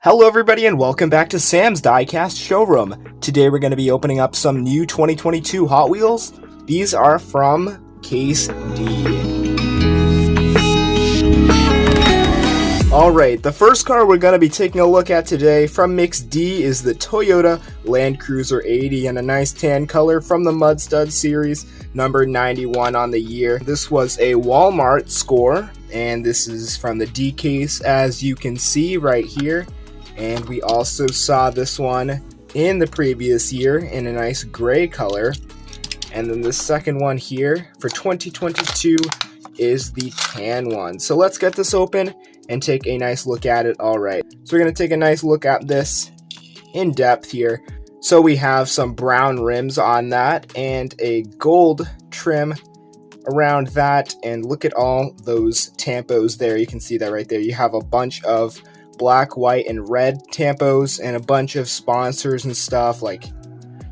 Hello everybody and welcome back to Sam's Diecast Showroom. Today we're going to be opening up some new 2022 Hot Wheels. These are from Case D. Alright, the first car we're going to be taking a look at today from Mix D is the Toyota Land Cruiser 80 in a nice tan color from the Mud Stud series, number 91 on the year. This was a Walmart score, and this is from the Diecast as you can see right here. And we also saw this one in the previous year in a nice gray color. And then the second one here for 2022 is the tan one. So let's get this open and take a nice look at it. Alright, so we're going to take a nice look at this in depth here. So we have some brown rims on that and a gold trim around that. And look at all those tampos there. You can see that right there. You have a bunch of black, white, and red tampos and a bunch of sponsors and stuff like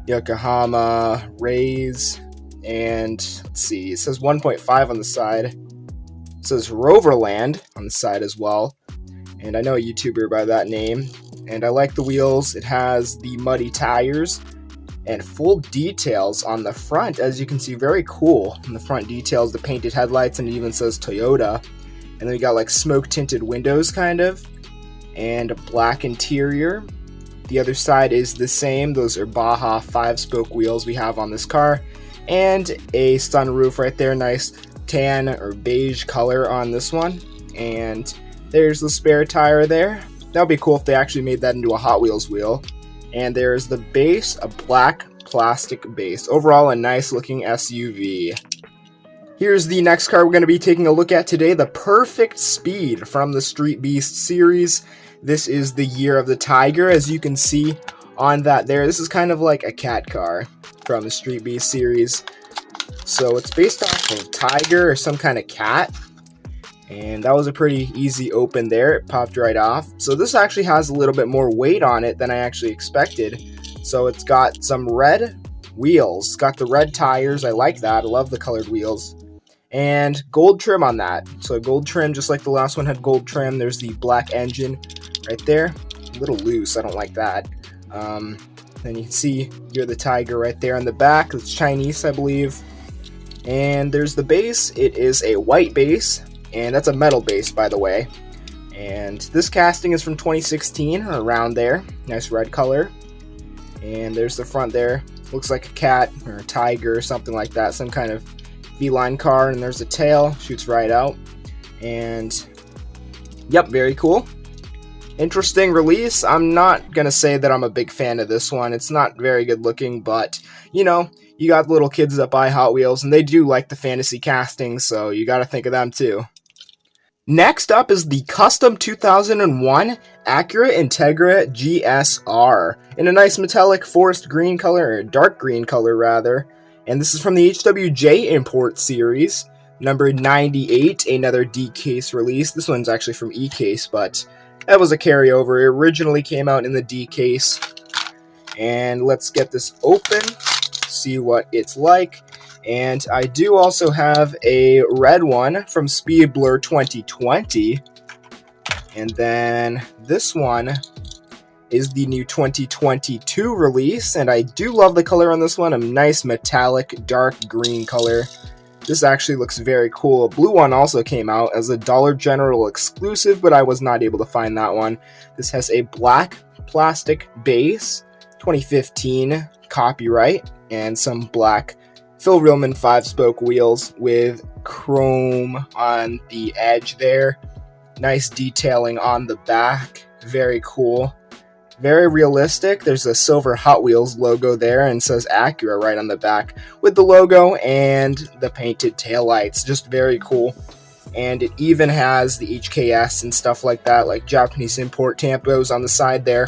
Yokohama, Rays, and let's see, it says 1.5 on the side. It says Roverland on the side as well. And I know a YouTuber by that name. And I like the wheels. It has the muddy tires and full details on the front, as you can see, very cool. On the front details, the painted headlights, and it even says Toyota. And then we got like smoke tinted windows kind of. And a black interior. The other side is the same. Those are Baja 5-spoke wheels we have on this car. And a sunroof right there. Nice tan or beige color on this one. And there's the spare tire there. That would be cool if they actually made that into a Hot Wheels wheel. And there's the base, a black plastic base. Overall, a nice looking SUV. Here's the next car we're going to be taking a look at today, the Purrfect Speed from the Street Beast series. This is the year of the tiger, as you can see on that there. This is kind of like a cat car from the Street Beast series. So it's based off of a tiger or some kind of cat. And that was a pretty easy open there. It popped right off. So this actually has a little bit more weight on it than I actually expected. So it's got some red wheels. It's got the red tires. I like that. I love the colored wheels. And gold trim on that. So gold trim, just like the last one had gold trim. There's the black engine right there. A little loose. I don't like that. Then you can see you're the tiger right there on the back. It's Chinese, I believe. And there's the base. It is a white base. And that's a metal base, by the way. And this casting is from 2016, around there. Nice red color. And there's the front there. Looks like a cat or a tiger or something like that. Some kind of feline car. And there's the tail. Shoots right out. And yep, very cool. Interesting release. I'm not going to say that I'm a big fan of this one. It's not very good looking, but you know, you got little kids that buy Hot Wheels and they do like the fantasy casting, so you got to think of them too. Next up is the custom 2001 Acura Integra GSR in a nice metallic forest green color, or dark green color rather. And this is from the HWJ Import series, number 98, another D-Case release. This one's actually from E-Case, but that was a carryover. It originally came out in the D-Case. And let's get this open, see what it's like. And I do also have a red one from Speed Blur 2020. And then this one is the new 2022 release. And I do love the color on this one. A nice metallic dark green color. This actually looks very cool. A blue one also came out as a Dollar General exclusive, but I was not able to find that one. This has a black plastic base, 2015 copyright, and some black Phil Reelman 5-spoke wheels with chrome on the edge there. Nice detailing on the back. Very cool. Very realistic. There's a silver Hot Wheels logo there and says Acura right on the back with the logo and the painted taillights. Just very cool. And it even has the HKS and stuff like that, like Japanese import tampos on the side there.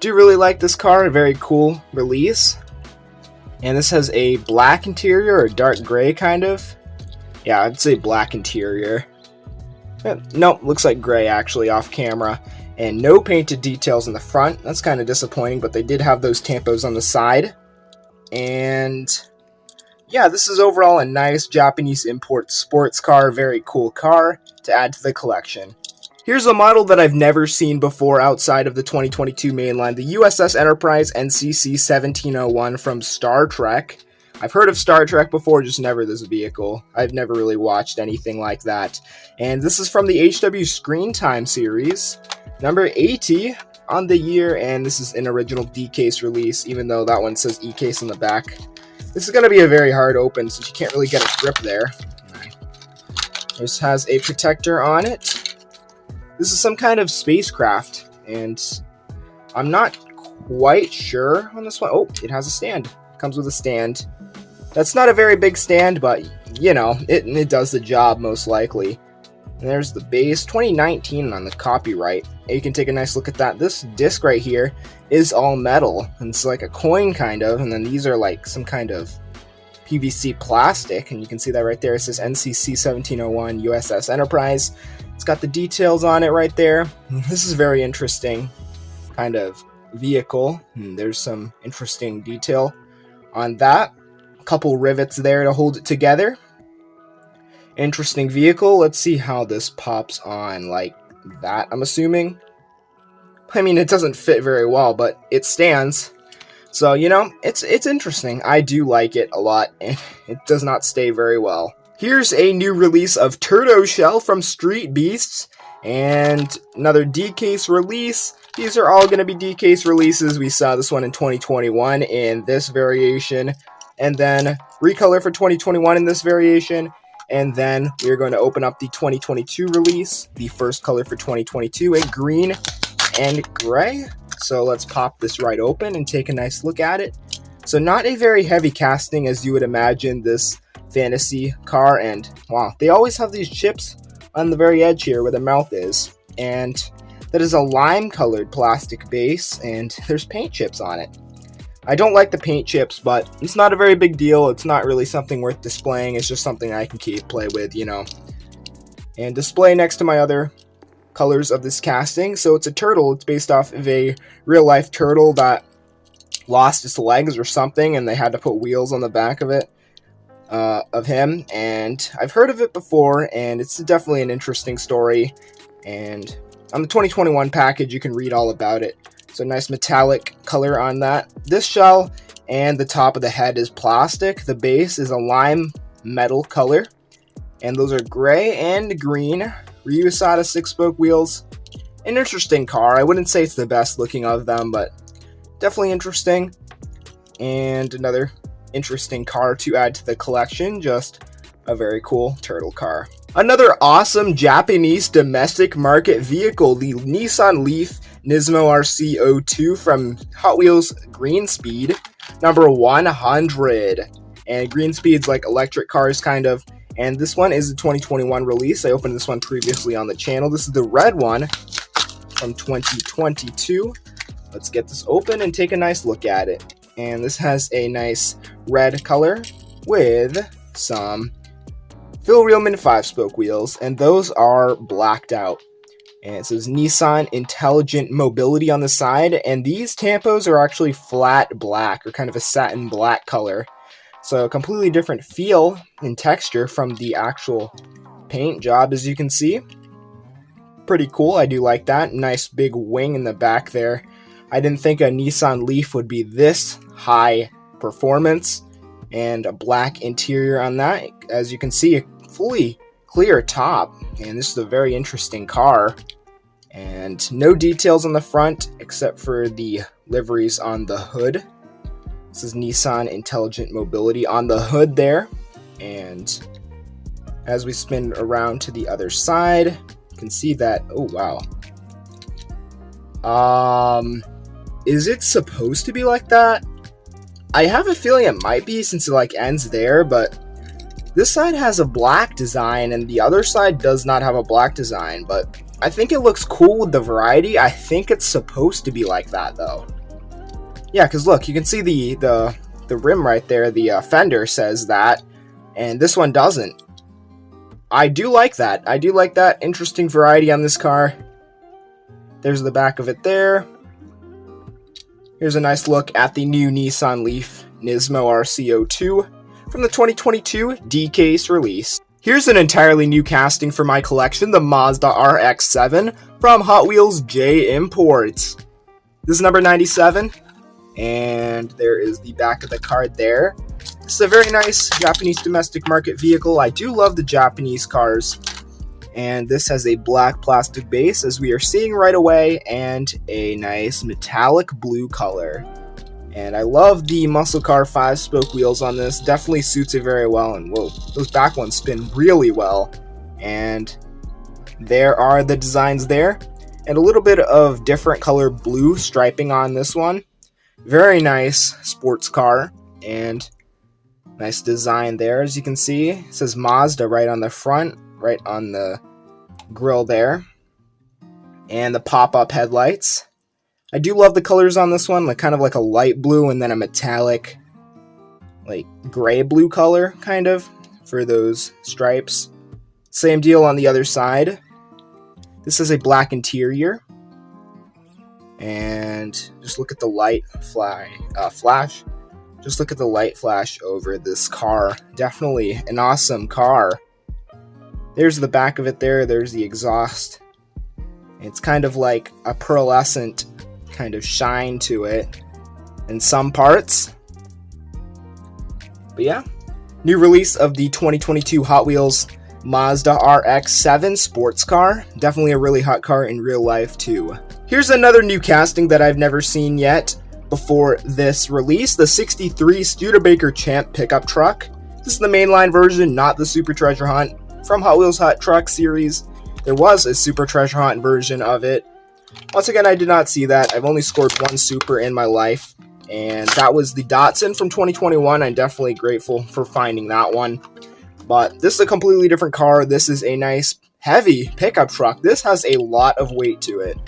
Do really like this car. A very cool release. And this has a black interior or dark gray kind of. Yeah, I'd say black interior. Nope, looks like gray actually off camera. And no painted details in the front. That's kind of disappointing, but they did have those tampos on the side. And yeah, this is overall a nice Japanese import sports car. Very cool car to add to the collection. Here's a model that I've never seen before outside of the 2022 mainline, the U.S.S. Enterprise NCC 1701 from Star Trek. I've heard of Star Trek before, just never this vehicle. I've never really watched anything like that. And this is from the HW Screen Time series, number 80 on the year, and this is an original D-case release, even though that one says E-case on the back. This is going to be a very hard open, since you can't really get a grip there. This has a protector on it. This is some kind of spacecraft, and I'm not quite sure on this one. Oh, it has a stand. It comes with a stand. That's not a very big stand, but, you know, it does the job most likely. And there's the base, 2019 on the copyright. And you can take a nice look at that. This disc right here is all metal, and it's like a coin kind of, and then these are like some kind of PVC plastic, and you can see that right there. It says NCC 1701 U.S.S. Enterprise. It's got the details on it right there. This is a very interesting kind of vehicle. There's some interesting detail on that. A couple rivets there to hold it together. Interesting vehicle. Let's see how this pops on like that, I'm assuming. I mean, it doesn't fit very well, but it stands. So, you know, it's interesting. I do like it a lot, and it does not stay very well. Here's a new release of Turtoshell from Street Beasts, and another D-case release. These are all going to be D-case releases. We saw this one in 2021 in this variation, and then recolor for 2021 in this variation, and then we're going to open up the 2022 release, the first color for 2022 in green and gray. So let's pop this right open and take a nice look at it. So not a very heavy casting as you would imagine this fantasy car, and wow, they always have these chips on the very edge here where the mouth is, and that is a lime colored plastic base, and there's paint chips on it. I don't like the paint chips, but it's not a very big deal. It's not really something worth displaying. It's just something I can play with, you know, and display next to my other colors of this casting. So it's a turtle. It's based off of a real life turtle that lost its legs or something, and they had to put wheels on the back of it. Of him, and I've heard of it before, and it's definitely an interesting story, and on the 2021 package you can read all about it. So nice metallic color on that. This shell and the top of the head is plastic. The base is a lime metal color, and those are gray and green. U.S.S 6-spoke wheels. An interesting car. I wouldn't say it's the best looking of them, but definitely interesting. And another interesting car to add to the collection, just a very cool turtle car. Another awesome Japanese domestic market vehicle, the Nissan Leaf Nismo RC02 from Hot Wheels Green Speed, number 100. And Green Speed's like electric cars kind of, and this one is a 2021 release. I opened this one previously on the channel. This is the red one from 2022. Let's get this open and take a nice look at it. And this has a nice red color with some Phil Reelman 5-spoke wheels, and those are blacked out. And it says Nissan Intelligent Mobility on the side, and these tampos are actually flat black, or kind of a satin black color. So a completely different feel and texture from the actual paint job, as you can see. Pretty cool, I do like that. Nice big wing in the back there. I didn't think a Nissan Leaf would be this high performance, and a black interior on that. As you can see, a fully clear top, and this is a very interesting car. And no details on the front except for the liveries on the hood. This is Nissan Intelligent Mobility on the hood there. And as we spin around to the other side, you can see that, oh wow. Is it supposed to be like that? I have a feeling it might be, since it like ends there, but this side has a black design and the other side does not have a black design, but I think it looks cool with the variety. I think it's supposed to be like that though. Yeah, because look, you can see the rim right there, the fender says that, and this one doesn't. I do like that. I do like that interesting variety on this car. There's the back of it there. Here's a nice look at the new Nissan Leaf Nismo RC02 from the 2022 D-case release. Here's an entirely new casting for my collection, the Mazda RX-7 from Hot Wheels J Imports. This is number 97, and there is the back of the card there. This is a very nice Japanese domestic market vehicle. I do love the Japanese cars. And this has a black plastic base, as we are seeing right away, and a nice metallic blue color. And I love the muscle car 5-spoke wheels on this. Definitely suits it very well. And whoa, those back ones spin really well. And there are the designs there. And a little bit of different color blue striping on this one. Very nice sports car. And nice design there, as you can see. It says Mazda right on the front, right on the grill there. And the pop-up headlights. I do love the colors on this one, like kind of like a light blue and then a metallic, like gray blue color, kind of, for those stripes. Same deal on the other side. This is a black interior. And just look at the light flash. Just look at the light flash over this car. Definitely an awesome car. There's the back of it there. There's the exhaust. It's kind of like a pearlescent kind of shine to it in some parts. But yeah, new release of the 2022 Hot Wheels Mazda RX-7 sports car. Definitely a really hot car in real life too. Here's another new casting that I've never seen yet before this release, the 63 Studebaker Champ pickup truck. This is the mainline version, not the Super Treasure Hunt. From Hot Wheels Hot Truck series, there was a Super Treasure Hunt version of it. Once again, I did not see that. I've only scored one Super in my life, and that was the Datsun from 2021. I'm definitely grateful for finding that one. But this is a completely different car. This is a nice, heavy pickup truck. This has a lot of weight to it,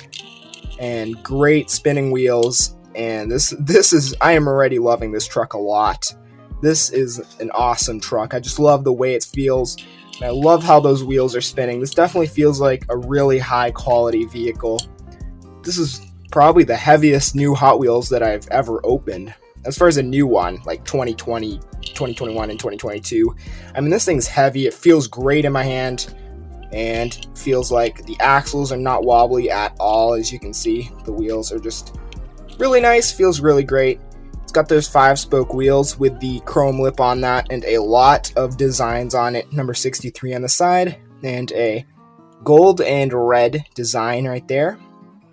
and great spinning wheels. And this is, I am already loving this truck a lot. This is an awesome truck. I just love the way it feels. And I love how those wheels are spinning. This definitely feels like a really high quality vehicle. This is probably the heaviest new Hot Wheels that I've ever opened. As far as a new one, like 2020, 2021, and 2022. I mean, this thing's heavy. It feels great in my hand. And feels like the axles are not wobbly at all. As you can see, the wheels are just really nice. Feels really great. It's got those 5-spoke wheels with the chrome lip on that, and a lot of designs on it. Number 63 on the side, and a gold and red design right there.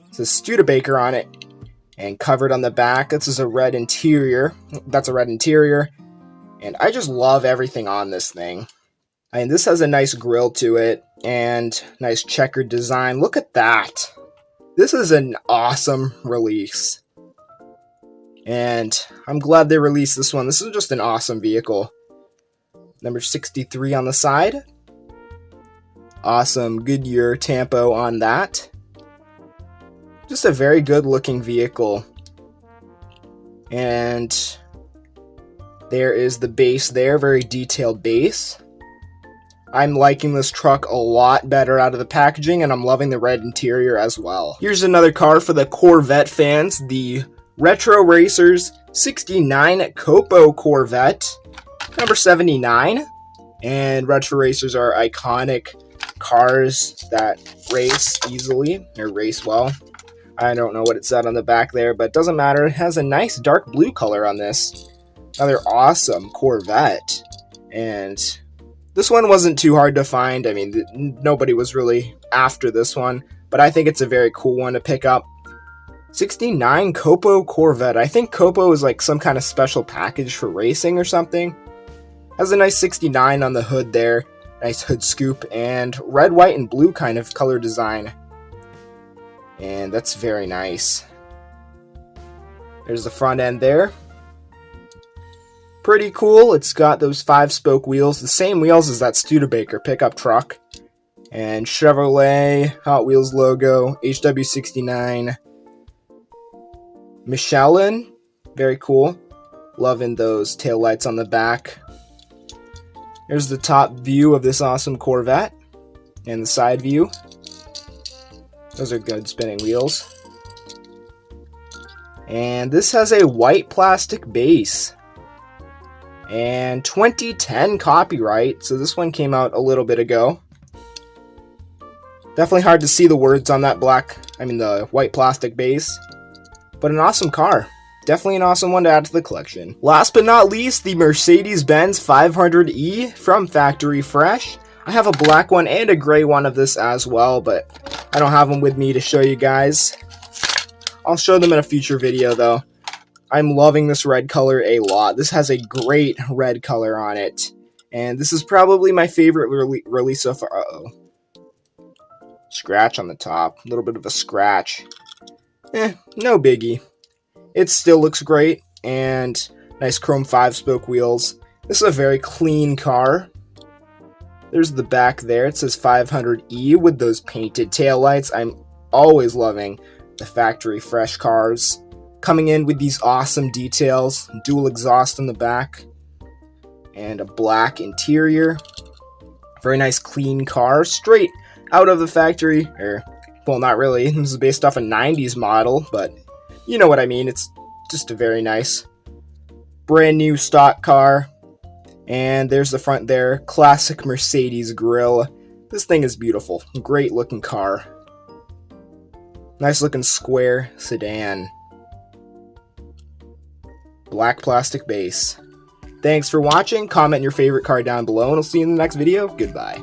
It says Studebaker on it, and covered on the back. This is a red interior. That's a red interior, and I just love everything on this thing. And this has a nice grille to it, and nice checkered design. Look at that. This is an awesome release. And I'm glad they released this one. This is just an awesome vehicle. Number 63 on the side. Awesome Goodyear tampo on that. Just a very good looking vehicle. And there is the base there. Very detailed base. I'm liking this truck a lot better out of the packaging, and I'm loving the red interior as well. Here's another car for the Corvette fans. The Retro Racers 69 COPO Corvette, number 79. And Retro Racers are iconic cars that race easily, or race well. I don't know what it said on the back there, but it doesn't matter. It has a nice dark blue color on this. Another awesome Corvette. And this one wasn't too hard to find. I mean, nobody was really after this one, but I think it's a very cool one to pick up. 69 COPO Corvette. I think COPO is like some kind of special package for racing or something. Has a nice 69 on the hood there. Nice hood scoop and red, white, and blue kind of color design. And that's very nice. There's the front end there. Pretty cool. It's got those 5-spoke wheels. The same wheels as that Studebaker pickup truck. And Chevrolet Hot Wheels logo. HW69. Michelin, very cool. Loving those taillights on the back. Here's the top view of this awesome Corvette. And the side view. Those are good spinning wheels. And this has a white plastic base. And 2010 copyright, so this one came out a little bit ago. Definitely hard to see the words on that the white plastic base. But an awesome car. Definitely an awesome one to add to the collection. Last but not least, the Mercedes-Benz 500e from Factory Fresh. I have a black one and a gray one of this as well, but I don't have them with me to show you guys. I'll show them in a future video though. I'm loving this red color a lot. This has a great red color on it. And this is probably my favorite release so far. Uh-oh. Scratch on the top. A little bit of a scratch. No biggie. It still looks great. And nice chrome 5-spoke wheels. This is a very clean car. There's the back there. It says 500E with those painted taillights. I'm always loving the Factory Fresh cars. Coming in with these awesome details. Dual exhaust in the back. And a black interior. Very nice clean car. Straight out of the factory. Well, not really. This is based off a 90s model, but you know what I mean. It's just a very nice brand new stock car. And there's the front there. Classic Mercedes grille. This thing is beautiful. Great looking car. Nice looking square sedan. Black plastic base. Thanks for watching. Comment your favorite car down below, and I'll see you in the next video. Goodbye.